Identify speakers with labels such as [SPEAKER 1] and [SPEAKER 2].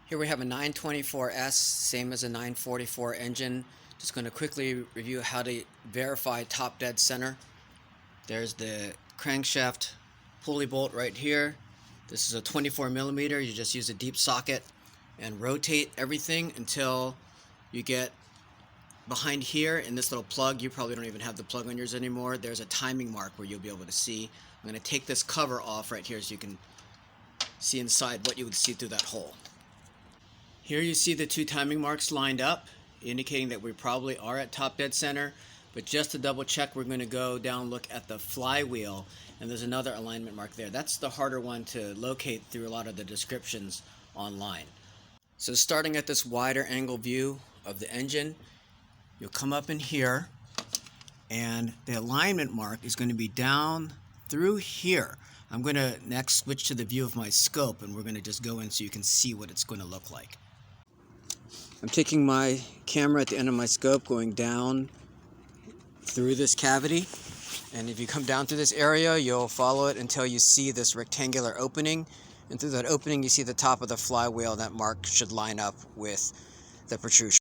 [SPEAKER 1] Here we have a 924S, same as a 944 engine. Just going to quickly review how to verify top dead center. There's the crankshaft pulley bolt right here. This is a 24 millimeter. You just use a deep socket and rotate everything until you get behind here in this little plug. You probably don't even have the plug on yours anymore. There's a timing mark where you'll be able to see. I'm going to take this cover off right here so you can see inside what you would see through that hole. Here you see the two timing marks lined up, indicating that we probably are at top dead center. But just to double check, we're going to go down, look at the flywheel, and there's another alignment mark there. That's the harder one to locate through a lot of the descriptions online. So starting at this wider angle view of the engine, you'll come up in here, and the alignment mark is going to be down through here. I'm going to next switch to the view of my scope, and we're going to just go in so you can see what it's going to look like. I'm taking my camera at the end of my scope, going down through this cavity, and if you come down through this area, you'll follow it until you see this rectangular opening, and through that opening you see the top of the flywheel. That mark should line up with the protrusion.